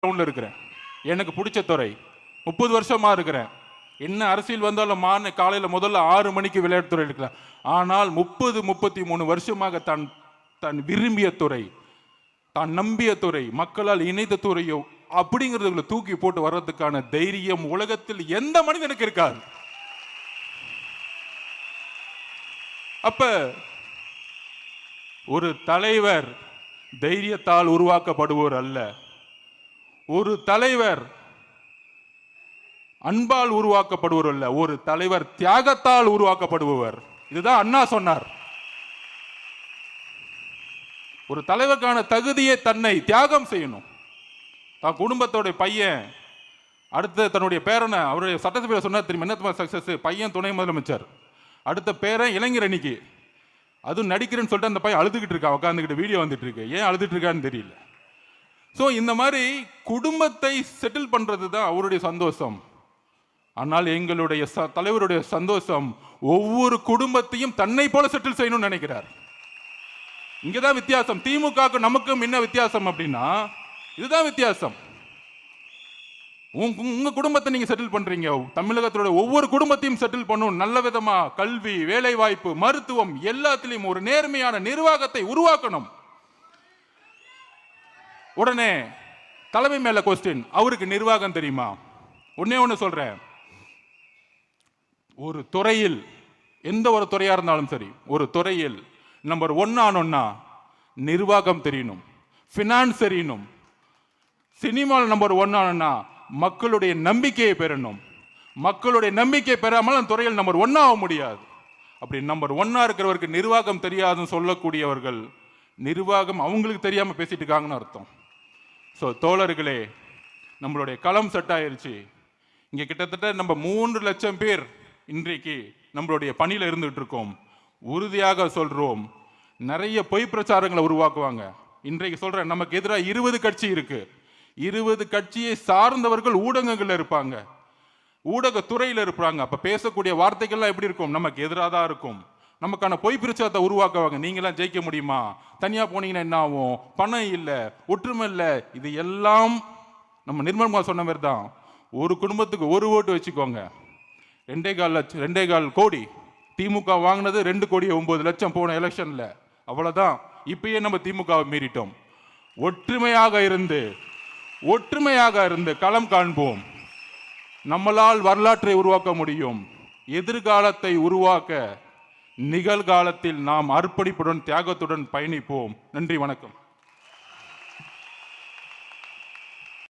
இருக்கிறேன். எனக்கு பிடிச்ச துறை 30 வருஷமா இருக்கிறேன். என்ன அரசியல் வந்தாலும் காலையில் முதல்ல 6 மணிக்கு விளையாட்டுத்துறை இருக்கலாம். ஆனால் 33 வருஷமாக தான் விரும்பிய துறை, தான் நம்பிய துறை, மக்களால் இணைந்த துறையோ அப்படிங்கிறதுல தூக்கி போட்டு வர்றதுக்கான தைரியம் உலகத்தில் எந்த மனிதனுக்கு இருக்காது. அப்ப ஒரு தலைவர் தைரியத்தால் உருவாக்கப்படுவோர் அல்ல, ஒரு தலைவர் அன்பால் உருவாக்கப்படுவர் அல்ல, ஒரு தலைவர் தியாகத்தால் உருவாக்கப்படுபவர். இதுதான் அண்ணா சொன்னார். ஒரு தலைவருக்கான தகுதியை தன்னை தியாகம் செய்யணும். தான் குடும்பத்தோட பையன் அடுத்த தன்னுடைய பேரனை அவருடைய சட்டசபையில் சொன்னார் தெரியுமா, என்ன சக்சஸ், பையன் துணை முதலமைச்சர், அடுத்த பேரன் இளைஞர் அணிக்கு, அதுவும் நடிக்கிறேன்னு சொல்லிட்டு அந்த பையன் அழுதுகிட்டு இருக்கா, உட்காந்துக்கிட்டு வீடியோ வந்துட்டு இருக்கு. ஏன் அழுதுட்டு இருக்கான்னு தெரியல. ஸோ இந்த மாதிரி குடும்பத்தை செட்டில் பண்றது தான் அவருடைய சந்தோஷம். ஆனால் எங்களுடைய தலைவருடைய சந்தோஷம் ஒவ்வொரு குடும்பத்தையும் தன்னை போல செட்டில் செய்யணும்னு நினைக்கிறார். இங்கதான் வித்தியாசம். திமுக நமக்கும் என்ன வித்தியாசம் அப்படின்னா, இதுதான் வித்தியாசம். உங்க குடும்பத்தை நீங்க செட்டில் பண்றீங்க, தமிழகத்தோட ஒவ்வொரு குடும்பத்தையும் செட்டில் பண்ணணும். நல்ல விதமா கல்வி, வேலை வாய்ப்பு, மருத்துவம் எல்லாத்திலையும் ஒரு நேர்மையான நிர்வாகத்தை உருவாக்கணும். உடனே தலைமை மேல கொஸ்டின், அவருக்கு நிர்வாகம் தெரியுமா? ஒன்னே ஒன்று சொல்றேன், ஒரு துறையில் எந்த ஒரு துறையா இருந்தாலும் சரி, ஒரு துறையில் நம்பர் 1 ஆனோம்னா நிர்வாகம் தெரியணும், ஃபினான்ஸ் தெரியணும். சினிமாவில் நம்பர் 1 ஆனோம்னா மக்களுடைய நம்பிக்கையை பெறணும். மக்களுடைய நம்பிக்கை பெறாமல் அந்த துறையில் நம்பர் 1 ஆக முடியாது. அப்படி நம்பர் 1 இருக்கிறவருக்கு நிர்வாகம் தெரியாதுன்னு சொல்லக்கூடியவர்கள் நிர்வாகம் அவங்களுக்கு தெரியாம பேசிட்டு இருக்காங்கன்னு அர்த்தம். ஸோ தோழர்களே, நம்மளுடைய களம் செட் ஆயிருச்சு. இங்க கிட்டத்தட்ட நம்ம 3 லட்சம் பேர் இன்றைக்கு நம்மளுடைய பணியில் இருந்துகிட்டு இருக்கோம். உறுதியாக சொல்றோம், நிறைய பொய் பிரச்சாரங்களை உருவாக்குவாங்க. இன்றைக்கு சொல்றேன், நமக்கு எதிராக 20 கட்சி இருக்கு. 20 கட்சியை சார்ந்தவர்கள் ஊடகங்கள்ல இருப்பாங்க, ஊடகத்துறையில் இருப்பாங்க. அப்ப பேசக்கூடிய வார்த்தைகள்லாம் எப்படி இருக்கும்? நமக்கு எதிராக தான் இருக்கும். நமக்கான பொய் பிரச்சாரத்தை உருவாக்குவாங்க. நீங்களாம் ஜெயிக்க முடியுமா? தனியா போனீங்கன்னா என்ன ஆகும்? பணம் இல்லை, ஒற்றுமை இல்லை. இது எல்லாம் நம்ம நிர்மல்மா சொன்ன மாதிரி தான். ஒரு குடும்பத்துக்கு 1 ஓட்டு வச்சுக்கோங்க, 2.25 கோடி. திமுக வாங்கினது 2,09,00,000 போன எலெக்ஷன்ல. அவ்வளவுதான். இப்பயே நம்ம திமுகவை மீறிட்டோம். ஒற்றுமையாக இருந்து களம் காண்போம். நம்மளால் வரலாற்றை உருவாக்க முடியும். எதிர்காலத்தை உருவாக்க நிகழ்காலத்தில் நாம் அர்ப்பணிப்புடன் தியாகத்துடன் பயணிப்போம். நன்றி, வணக்கம்.